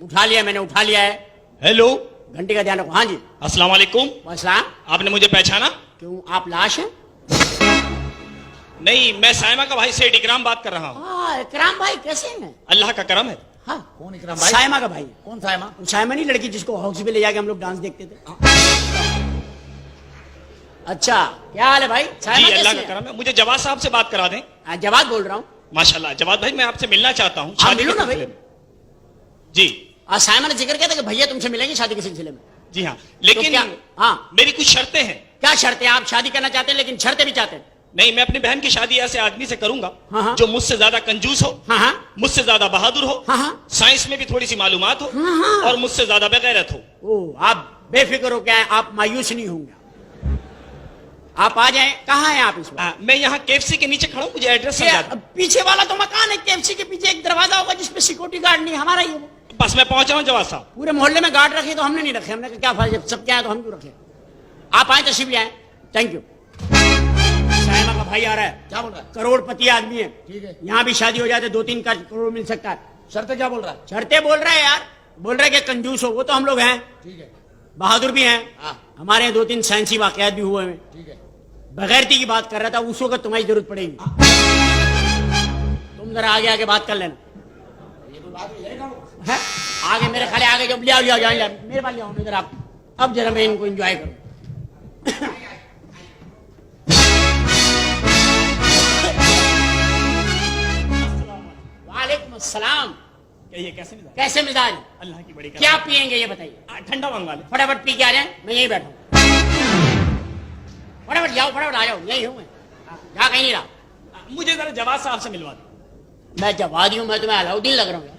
उठा लिया, मैंने उठा लिया है। हेलो, घंटे का ध्यान रखो। हाँ जी। अस्सलाम वालेकुम। वालेकुम। आपने मुझे पहचाना? क्यों, आप लाश हैं? नहीं, मैं साइमा का भाई सेठ इकराम बात कर रहा हूँ। हाँ, इकराम भाई कैसे हैं? अल्लाह का करम है। हाँ, कौन इकराम भाई? साइमा का भाई। कौन साइमा? साइमा नहीं, लड़की जिसको हाउस पे ले जाके हम लोग डांस देखते थे। अच्छा, क्या हाल है भाई? साइमा जी अल्लाह कैसी का है? करम है। मुझे जवाद साहब से बात करा दें। हाँ, जवाब बोल रहा हूँ। माशाल्लाह जवाद भाई, मैं आपसे मिलना चाहता हूँ हाँ, शादी मिलो के ना भाई। सिलसिले में। जी आज साइमा ने जिक्र किया था कि भैया तुमसे मिलेंगे शादी के सिलसिले में। जी हाँ, तो लेकिन क्या? हाँ, मेरी कुछ शर्तें हैं। क्या शर्तें? आप शादी करना चाहते हैं लेकिन शर्तें भी चाहते हैं? नहीं, मैं अपनी बहन की शादी ऐसे आदमी से करूंगा हाँ, हाँ। जो मुझसे ज्यादा कंजूस हो, हाँ हाँ मुझसे ज्यादा बहादुर हो, हाँ हाँ साइंस में भी थोड़ी सी मालूमात हो, हाँ, हाँ। और मुझसे ज्यादा बेगैरत हो। ओ, आप बेफिक्र हो, क्या है, आप मायूस नहीं होंगे। आप आ जाएं। कहाँ हैं आप इस वक्त? मैं यहाँ केएफसी के नीचे खड़ा हूँ, मुझे एड्रेस समझा दो। पीछे वाला तो मकान है, केएफसी के पीछे एक दरवाजा होगा जिसपे सिक्योरिटी गार्ड नहीं, हमारा ही है वो। बस मैं पहुंच रहा हूँ जवाद साहब। पूरे मोहल्ले में गार्ड रखे तो हमने नहीं रखे। हमने कहा क्या फायदा, जब सब क्या है तो हम क्यों रखे। आप आए, तशरीफ ले आए। Thank you. साइमा का भाई आ रहा है। क्या बोल रहा है? करोड़पति आदमी है। ठीक है। यहाँ भी शादी हो जाए तो 2-3 करोड़ मिल सकता है। शर्तें क्या बोल रहा है? शर्तें बोल रहा है यार, बोल रहा है कि कंजूस हो। वो तो हम लोग हैं, ठीक है। बहादुर भी हैं। हाँ। हमारे यहाँ 2-3 साइंसी वाकयात भी हुए हैं। ठीक है। बगैरती की बात कर रहा था, उस वक्त तुम्हारी जरूरत पड़ेगी। तुम जरा आगे आगे बात कर लेना। ये कोई बात है ना? है आगे, मेरे खाली आगे जब लिया लिया जाए, मेरे पास लिया इधर आप। अब जरा मैं इनको एंजॉय करूं। वालेकुम अस्सलाम। कहिए कैसे मिजाज? कैसे मिजाज? अल्लाह की बड़ी क्या पियेंगे ये बताइए? ठंडा मंगवा ले। फटाफट पी के आ जाए, मैं यहीं बैठा हूं। फटाफट जाओ, फटाफट आ जाओ, यही हूं मैं। यहाँ कहीं नहीं रहा। मुझे जरा जवाद साहब से मिलवा दो। मैं जवादी हूं, मैं तुम्हें अलाउद्दीन लग रहा हूँ।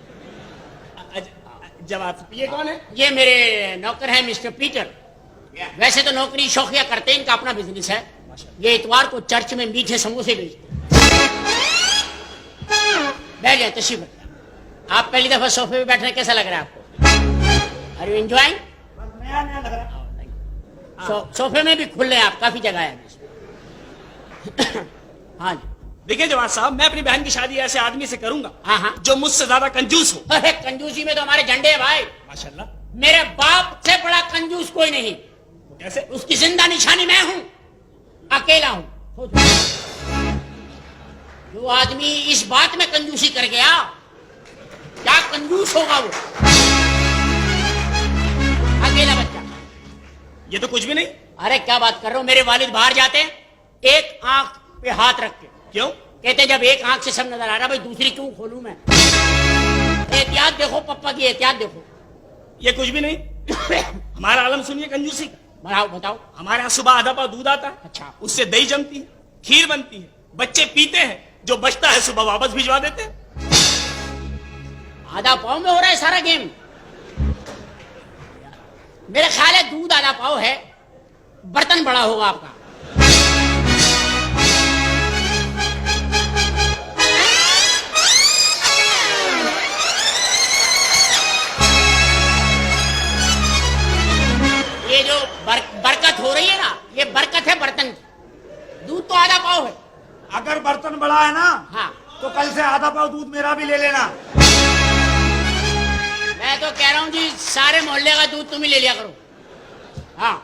जवाद ये कौन है? ये मेरे नौकर हैं मिस्टर पीटर। वैसे तो नौकरी शौकिया करते हैं, इनका अपना बिजनेस है। ये इतवार को चर्च में मीठे समोसे बेचते हैं। बैठ जाए, तशरीफ रखिए। आप पहली दफा सोफे पे बैठ रहे हैं, कैसा लग रहा है आपको? Are you enjoying? नया नया लग रहा है। सोफे में भी खुले हैं आप, काफी जगह है। हाँ जी। देखिए जवाद साहब, मैं अपनी बहन की शादी ऐसे आदमी से करूंगा हाँ हाँ। जो मुझसे ज्यादा कंजूस हो। अरे कंजूसी में तो हमारे झंडे है भाई। माशाल्लाह। मेरे बाप से बड़ा कंजूस कोई नहीं। वो कैसे? उसकी जिंदा निशानी मैं हूं, अकेला हूं। जो आदमी इस बात में कंजूसी कर गया, क्या कंजूस होगा वो? अकेला बच्चा। ये तो कुछ भी नहीं। अरे क्या बात कर रहे हो? मेरे वालिद बाहर जाते हैं, एक आंख पे हाथ रख के। क्यों? कहते जब एक आंख से सब नजर आ रहा, भाई दूसरी क्यों खोलूं मैं? एहतियात देखो पप्पा की, एहतियात देखो। ये कुछ भी नहीं। हमारा आलम सुनिए कंजूसी का। बताओ बताओ। हमारे यहाँ सुबह आधा पाव दूध आता है। अच्छा। उससे दही जमती है, खीर बनती है, बच्चे पीते हैं, जो बचता है सुबह वापस भिजवा देते हैं। आधा पाव में हो रहा है सारा गेम। मेरे ख्याल है दूध आधा पाव है, बर्तन बड़ा होगा आपका। ये जो बरकत हो रही है ना, ये बरकत है बर्तन की। दूध तो आधा पाव है। अगर बर्तन बड़ा है ना, हाँ, तो कल से आधा पाव दूध मेरा भी ले लेना। मैं तो कह रहा हूं जी, सारे मोहल्ले का दूध तुम ही ले लिया करो। हाँ,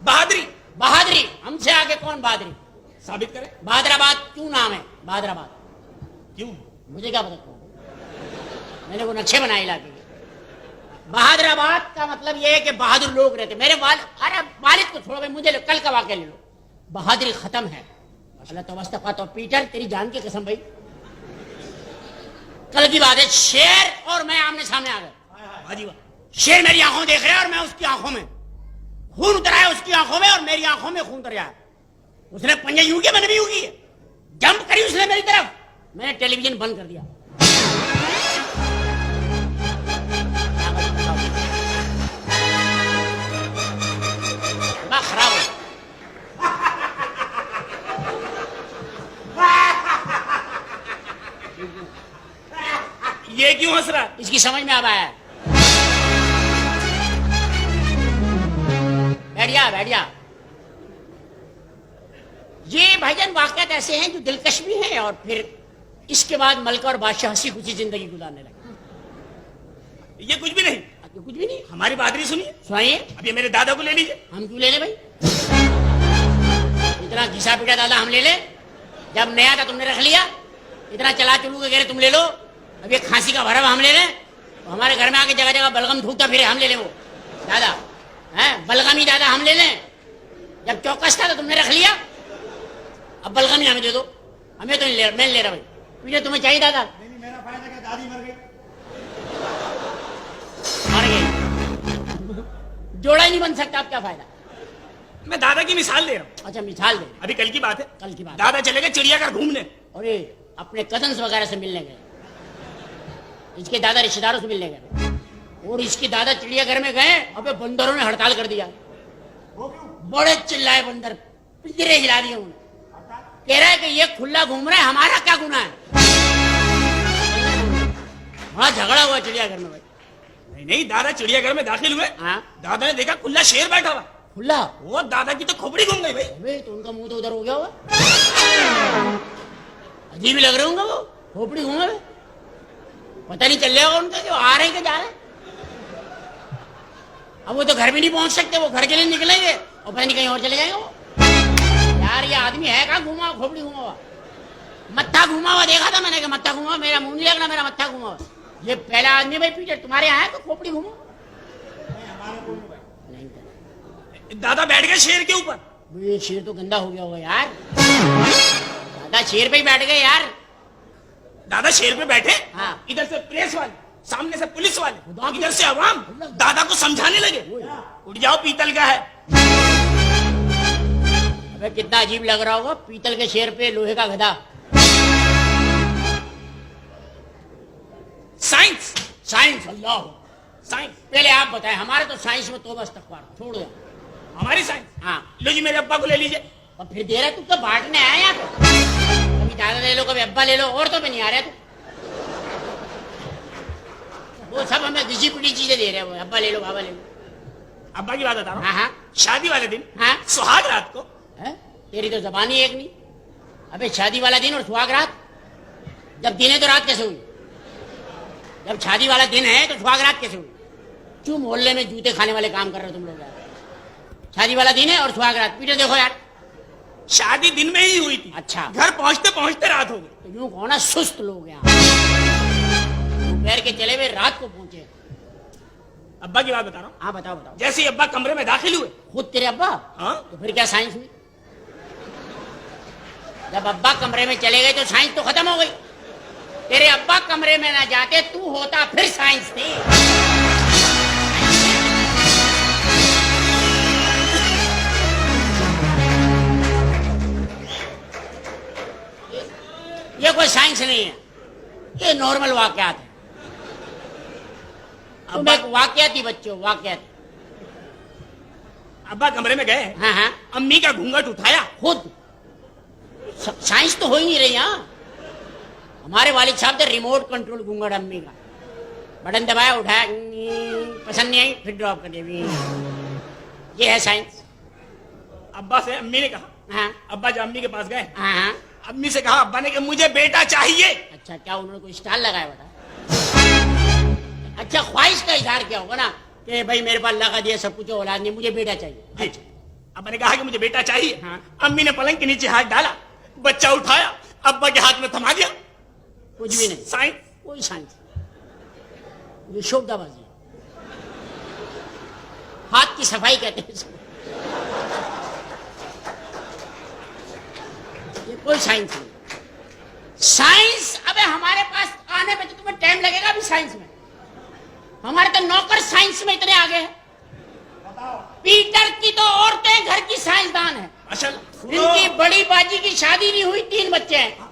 बहादुरी बहादुरी। हमसे आगे कौन बहादुरी? साबित करें। बहादुराबाद क्यों नाम है? बहादुराबाद क्यों? मुझे क्या पता क्यों? मैंने वो नक्शे बनाए इलाके के। बहादुराबाद का मतलब ये है कि बहादुर लोग रहते। मेरे अरे वालिद को छोड़ो भाई, मुझे कल का वाकया ले लो। बहादुरी खत्म है। अल्लाह तवस्तफा तो पीटर, तेरी जान की कसम भाई, कल की बात है। शेर और मैं आमने सामने आ गए। हाजी वाह। शेर मेरी आंखों देख रहा है और मैं उसकी आंखों में। खून उतर आया उसकी आंखों में और मेरी आंखों में खून उतर आया। उसने पंजे यूं किए, मैंने भी यूं किए। जंप करी उसने मेरी तरफ, मैंने टेलीविजन बंद कर दिया। दिमाग खराब हो। ये क्यों हंस रहा है? इसकी समझ में अब आया है। बैठिया बैठिया। ये भाईजान वाकयात ऐसे हैं जो दिलकश भी हैं और फिर इसके बाद मलका और बादशाह हंसी खुशी जिंदगी गुजारने लगे। ये कुछ भी नहीं, आपको कुछ भी नहीं हमारी बहादुरी सुनिए। सुनाइए। अब ये मेरे दादा को ले लीजिए। हम क्यों ले ले भाई? इतना घिसा पीटा दादा हम ले ले? जब नया था तुमने रख लिया, इतना चला चलू के कह रहे तुम ले लो। अब ये खांसी का भरव हम ले लें? तो हमारे घर में आके जगह जगह बलगम थूकता फिरे, हम ले लें वो दादा है? बलगमी दादा हम ले लें? जब चौकस था तो तुमने रख लिया, अब बलगमी हमें दे दो। हमें तो नहीं ले, मैं नहीं ले रहा भाई। पीछे तुम्हें चाहिए दादा? नहीं नहीं, मेरा फायदा क्या, दादी मर गई। मर गई, जोड़ा ही नहीं बन सकता, अब क्या फायदा? मैं दादा की मिसाल दे रहा हूँ। अच्छा मिसाल दे। अभी कल की बात है, कल की बात। दादा चले गए चिड़ियाघर घूमने। अरे अपने कजन्स वगैरह से मिलने गए, इसके दादा रिश्तेदारों से मिलने गए, और इसके दादा चिड़ियाघर में गए। अबे बंदरों ने हड़ताल कर दिया। वो क्यों? बड़े चिल्लाए बंदर, पिंजरे हिला दिए उन्होंने। कह रहा है कि ये खुला घूम रहा है, हमारा क्या गुनाह है? बड़ा झगड़ा हुआ चिड़ियाघर में भाई। नहीं नहीं, दादा चिड़ियाघर में दाखिल हुए, हाँ दादा ने देखा खुला शेर बैठा हुआ। खुला? वो दादा की तो खोपड़ी घूम गई भाई। अबे तो उनका मुंह तो उधर हो गया होगा, अजीब ही लग रहे होंगे वो, खोपड़ी घूमे हुए। पता नहीं चल रहा उनका कि वो आ रहे हैं कि जा रहे हैं। अब वो तो घर भी नहीं पहुंच सकते, वो घर के लिए निकलेंगे और पता नहीं कहीं और चले जाएंगे वो। यार ये आदमी है कहाँ घुमा हुआ, खोपड़ी घुमा हुआ, मत्था घुमा हुआ देखा था मैंने कि मत्था घुमा हुआ, मेरा मुंह नहीं लगना, मेरा मत्था घुमा हुआ। ये पहला आदमी भाई पीछे तुम्हारे यहाँ है तो खोपड़ी घुमा। नहीं दादा बैठ गए शेर के ऊपर। ये शेर तो गंदा हो गया होगा यार। दादा शेर पे ही बैठ गए यार। दादा शेर पे बैठे, हाँ। इधर से प्रेस वाले, सामने से पुलिस खुदा वाले, की- इधर से आवाम दादा को समझाने लगे, उठ जाओ पीतल का है। अबे कितना अजीब लग रहा होगा, पीतल के शेर पे लोहे का गधा। साइंस, साइंस, अल्लाह साइंस, पहले आप बताएं, हमारे तो साइंस में तौबा इस्तगफार, छोड़ दो। हमारी साइंस। हाँ लो जी मेरे अब्बा को ले लीजिए। और फिर दे रहा, तू तो बांटने आया यहाँ पे। कभी दादा ले लो, कभी अब्बा ले लो, और तो पे नहीं आ रहा तू। वो सब हमें घिसी पिटी चीजें दे रहे हैं, वो अब्बा ले लो, बाबा ले लो। अब्बा की बात बता रहा हाँ हाँ हूँ। शादी वाले दिन, हाँ। सुहाग रात को, है? तेरी तो जबान ही एक नहीं। अबे शादी वाला दिन और सुहाग रात, जब दिन है तो रात कैसे हुई? जब शादी वाला दिन है तो सुहाग रात कैसे हुई? क्यों मोहल्ले में जूते खाने वाले काम कर रहे हो तुम लोग यार? शादी वाला दिन है और सुहाग रात, पीछे देखो यार। शादी दिन में ही हुई थी। अच्छा। घर पहुंचते पहुंचते रात हो गई। तो यूं कहो ना, सुस्त लोग यहाँ दोपहर के चले हुए रात को पहुंचे। अब्बा की बात बता रहा हूँ। हाँ बताओ बताओ। जैसे ही अब्बा कमरे में दाखिल हुए, खुद तेरे अब्बा? हाँ, तो फिर क्या साइंस हुई? जब अब्बा कमरे में चले गए तो साइंस तो खत्म हो गई। तेरे अब्बा कमरे में ना जाते तू होता, फिर साइंस थी। ये कोई साइंस नहीं है, ये नॉर्मल वाकयात है। तुम एक वाकयाती बच्चे हो, वाकयाती। अब्बा कमरे में गए, हाँ हाँ अम्मी का घूंघट उठाया। खुद साइंस तो हो ही नहीं रही। यहाँ हमारे वालिद साहब थे रिमोट कंट्रोल घूंघट अम्मी का, बटन दबाया, उठाया, पसंद नहीं आई, फिर ड्रॉप कर दिया। ये है साइंस। अब्बा से अम्मी ने कहा, हाँ अब्बा जब अम्मी के पास गए, हाँ हाँ। अम्मी से कहा, अब्बा ने कहा मुझे बेटा चाहिए। अच्छा, क्या उन्होंने कोई स्टाल लगाया बता? अच्छा, ख्वाहिश का इजहार किया होगा ना कि भाई मेरे पास अल्लाह का दिया सब कुछ, औलाद नहीं, मुझे बेटा चाहिए। अच्छा। अब्बा ने कहा कि मुझे बेटा चाहिए। हाँ। अम्मी ने पलंग के नीचे हाथ डाला, बच्चा उठाया, अब्बा के हाथ में थमा दिया। कुछ भी नहीं, साइंस। कोई साइंस, ये शोभदाबाजी, हाथ की सफाई कहते हैं इसको। ये कोई साइंस नहीं। साइंस, अबे हमारे पास आने में तो तुम्हें टाइम लगेगा अभी साइंस में। हमारे तो नौकर साइंस में इतने आगे हैं। पीटर की तो औरतें घर की साइंसदान है। असल इनकी बड़ी बाजी की शादी नहीं हुई, 3 बच्चे हैं।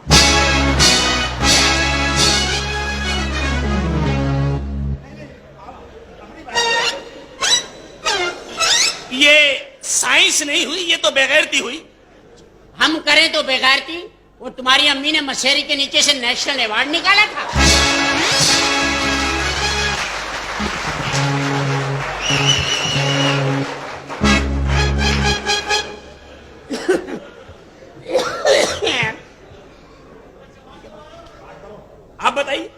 ये साइंस नहीं हुई, ये तो बेगैरती हुई। हम करें तो बेगैरती, वो तुम्हारी अम्मी ने मशहरी के नीचे से नेशनल अवार्ड निकाला था। आप बताइए।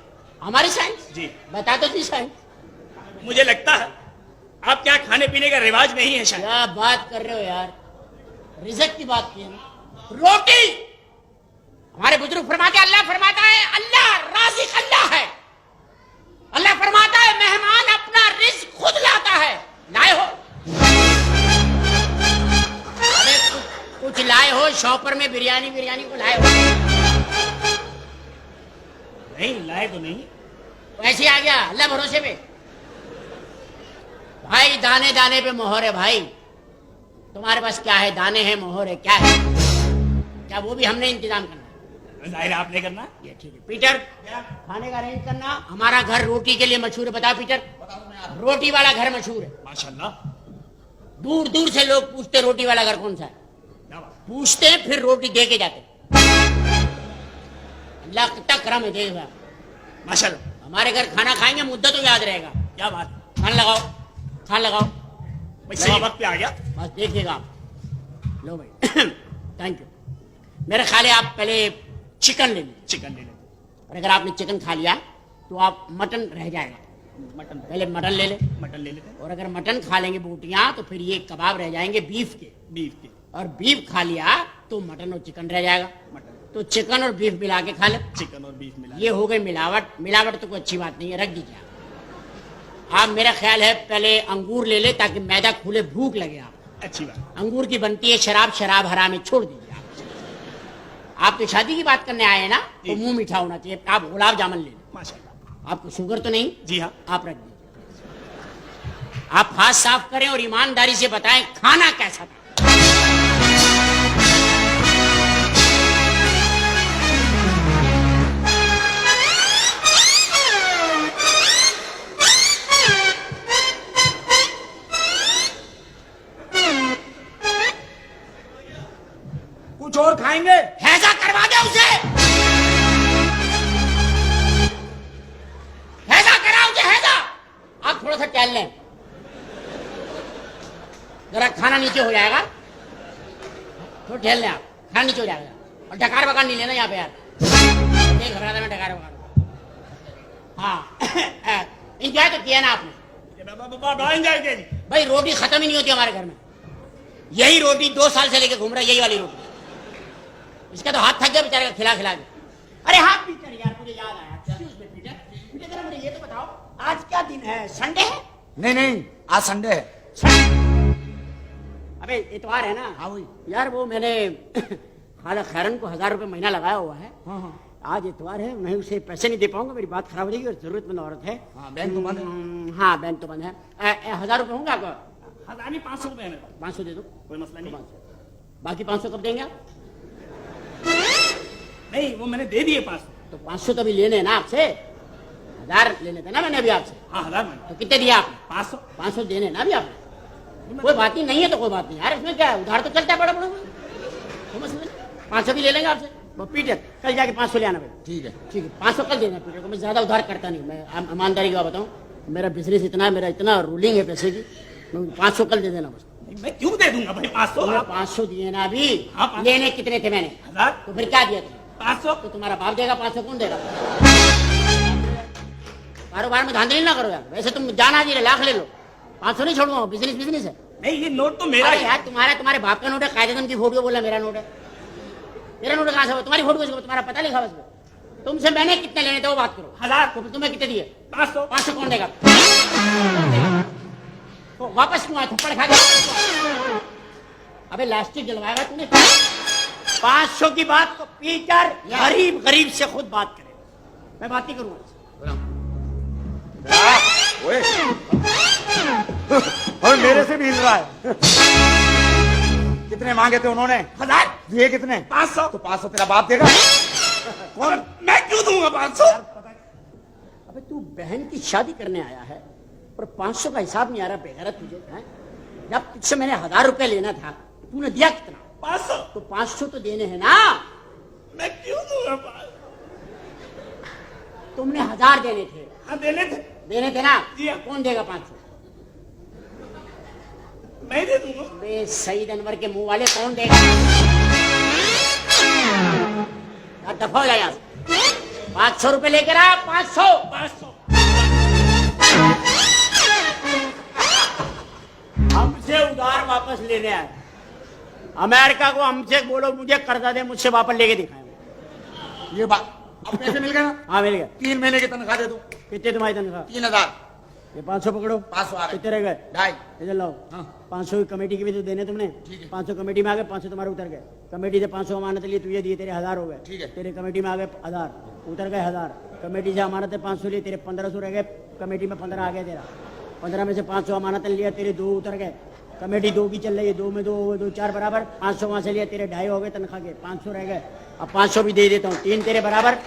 हमारी साइंस जी। बता तो थी साइंस। मुझे लगता है आप क्या खाने पीने का रिवाज नहीं है शायद। क्या बात कर रहे हो यार, रिज़्क़ की बात की है ना। रोटी, हमारे बुजुर्ग फरमाते हैं, अल्लाह फरमाता है, अल्लाह राज़िक़ अल्लाह है। अल्लाह फरमाता है मेहमान अपना रिज़्क़ खुद लाता है। लाए हो, अरे कुछ लाए हो, शॉपर में बिरयानी को लाए हो? नहीं लाए तो नहीं। ऐसे आ गया अल्लाह भरोसे पे। भाई दाने दाने पे मोहर है भाई। तुम्हारे पास क्या है? दाने हैं, मोहर है, क्या है? क्या वो भी हमने इंतजाम करना है? जाहिर है आपने करना। ये ठीक है पीटर, खाने का अरेंज करना। हमारा घर रोटी के लिए मशहूर है, बताओ पीटर। रोटी वाला घर मशहूर है, माशाल्लाह। दूर दूर से लोग पूछते रोटी वाला घर कौन सा है, पूछते हैं फिर रोटी दे के जाते। अल्लाह कितना करम है, देख माशाल्लाह। हमारे घर खाना खाएंगे मुद्दत तो याद रहेगा। क्या बात। खान लगाओ, खान लगाओ। सही वक्त पे आ गया। बस देखिएगा आप। लो भाई थैंक यू। मेरा ख्याल है आप पहले चिकन ले लीजिए। चिकन ले लेते। और अगर आपने चिकन खा लिया तो आप मटन रह जाएगा। मटन पहले मटन ले ले। मटन ले लेते। और अगर मटन खा लेंगे बोटियां तो फिर ये कबाब रह जाएंगे बीफ के। बीफ के। और बीफ खा लिया तो मटन और चिकन रह जाएगा। मटन तो चिकन और बीफ मिला के खा ले। चिकन और बीफ मिला। ये हो गई मिलावट। मिलावट तो कोई अच्छी बात नहीं है, रख दीजिए आप। मेरा ख्याल है पहले अंगूर ले ले ताकि मैदा खुले, भूख लगे आप। अच्छी बात। अंगूर की बनती है शराब, शराब हराम है, छोड़ दीजिए आप तो शादी की बात करने आए हैं ना, तो मुंह मीठा होना चाहिए। आप गुलाब जामुन ले लो। माशाल्लाह। आपको शुगर तो नहीं? जी हाँ। आप रख दीजिए। आप हाथ साफ करें और ईमानदारी से बताएं खाना कैसा था। कुछ और खाएंगे? हैजा करवा दे उसे, हैजा करा उसे, हैजा। आप थोड़ा सा टहल लें, जरा खाना नीचे हो जाएगा। थोड़ा टहल लें आप, खाना नीचे हो जाएगा। और डकार बकार नहीं लेना यहाँ पे यार, नहीं घबराता मैं डकार बकार। हाँ इंजॉय तो किया ना आपने? एंजॉय किया जी। भाई रोटी खत्म ही नहीं होती हमारे घर में। यही रोटी 2 साल से लेके घूम रहा है, यही वाली रोटी। इसका तो हाथ थक गया बेचारे का खिला खिला के। अरे हाँ पीटर यार, मुझे याद आया। Excuse me, पीटर, पीटर जरा मुझे ये तो बताओ आज क्या दिन है? संडे है? नहीं आज संडे है। अबे इतवार है ना? हाँ वही यार वो मैंने खाला खैरन को 1000 रुपए महीना लगाया हुआ है। हाँ। आज इतवार है, मैं उसे पैसे नहीं दे पाऊंगा, मेरी बात खराब हो जाएगी। और जरूरतमंद औरत है। हाँ, बैंक तो बंद है। हाँ बैंक तो बंद है। 1000 रुपए होंगे आपका? 500 रुपए है। 500 दे दो, कोई मसला नहीं। बाकी 500 कब देंगे आप? नहीं वो मैंने दे दिए 500। तो 500 तो अभी लेने हैं ना आपसे। 1000 लेने थे ना मैंने अभी आपसे। हाँ 1000 मैंने। तो कितने दिया आपने? 500। 500 देने हैं ना अभी आपने। कोई बात नहीं है तो कोई बात नहीं यार, इसमें क्या है, उधार तो चलता है बड़ा बड़ा। तो मसला नहीं, 500 भी ले लेंगे आपसे। वो पीटर कल जाके 500 ले आना भाई। ठीक है 500 कल देना पीटर को। मैं ज्यादा उधार करता नहीं, मैं ईमानदारी का बताऊं, मेरा बिजनेस इतना है, मेरा इतना रूलिंग है पैसे की। 500 कल दे देना बस। मैं क्यों दे दूंगा भाई 500? 500 दिए ना अभी। हाँ, 500। लेने कितने थे मैंने? 1000। तो फिर क्या दिया तुमने? 500। तो तुम्हारा बाप देगा, 500 कौन देगा? कारोबार में धांधली ना करो यार। वैसे तुम जाना जी लाख ले लो, 500 नहीं छोड़ूंगा। बिजनेस है। नहीं ये नोट तो मेरा अरे है यार तुम्हारे बाप का नोट है, कायदे की फोटो बोला मेरा नोट है। मेरा नोट कहाँ से हुआ? तुम्हारी फोटो से तुम्हारा पता लिखा उसमें। तुमसे मैंने कितने लेने थे वो बात करो। 1000। तो तुम्हें कितने दिए? 500। 500 कौन देगा? तो वापस क्यों आया? थप्पड़ खा गया। अबे लास्टिक जलवाएगा तूने। 500 की बात तो पीटर गरीब गरीब से खुद बात करे, मैं बात नहीं करूंगा। ओए और मेरे से भी हिल रहा है। कितने मांगे थे उन्होंने? 1000। दिए कितने? 500। तो 500 तेरा बाप देगा। कौन? मैं क्यों दूंगा 500? अबे तू बहन की शादी करने आया है और 500 का हिसाब नहीं आ रहा, बेगैरत तुझे है? जब तुझसे मैंने 1000 रुपया लेना था तूने दिया कितना? 500। तो 500 तो देने हैं ना। मैं क्यों दूंगा 500? तुमने 1000 देने थे। हाँ देने थे ना? जी हाँ। कौन देगा 500? मैं दे दूंगा। बे सईद अनवर के मुंह वाले, कौन देगा? दफा हो जाए यहाँ से। 500 रुपए लेकर आ। 500। 500। वापस लेने आए। अमेरिका को हमसे बोलो मुझे कर्जा दे, मुझसे वापस लेके दिखाए। ये बात, अब पैसे मिल गए ना? हाँ मिल गया। 3 महीने की तनख्वाह दे दो। कितने तुम्हारी तनख्वाह? 3000। ये 500 पकड़ो। 500 आ गए। कितने रह गए? 2.5। इधर लाओ। हाँ। 500 की कमेटी के भी तो देने तुमने। ठीक है। 500 कमेटी में आ गए, 500 तुम्हारे उतर गए। कमेटी से 500 अमानत लिए, तुझे दिए, तेरे 1000 हो गए। ठीक है। तेरे कमेटी में आ गए 1000, उतर गए 1000। कमेटी से अमानत 500 लिए, तेरे 1500 रह गए। कमेटी में 15 आ गए तेरा। 15 में से 500 अमानत लिया, तेरे 2 उतर गए। कमेटी 2 की चल रही है, 2 में 2 4 बराबर। 500 वहां से लिया, तेरे 2.5 हो गए तनख्वाह के, 500 रह गए। अब 500 भी दे देता हूँ, 3 तेरे बराबर।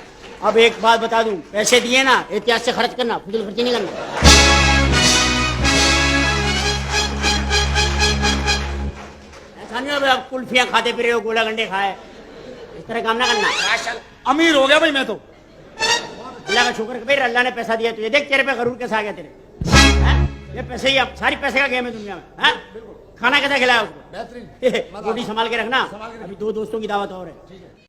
अब एक बात बता दूं, पैसे दिए ना एहतियात से खर्च करना, फजूल खर्ची नहीं करना। ऐसा नहीं हो अब कुल्फियां खाते फिर गोला गंडे खाए, इस तरह काम ना करना। माशाल्लाह अमीर हो गया भाई मैं तो। अल्लाह का शुक्र भाई, अल्लाह ने पैसा दिया तुझे। देख तेरे पे गरूर कैसा आ गया तेरे। हैं? ये पैसे ही, अब सारी पैसे का गेम है दुनिया में। हैं? खाना कैसा खिलाया उसको? बेहतरीन। रोटी संभाल के रखना। संभाल के रखना। अभी 2 दोस्तों की दावत और है।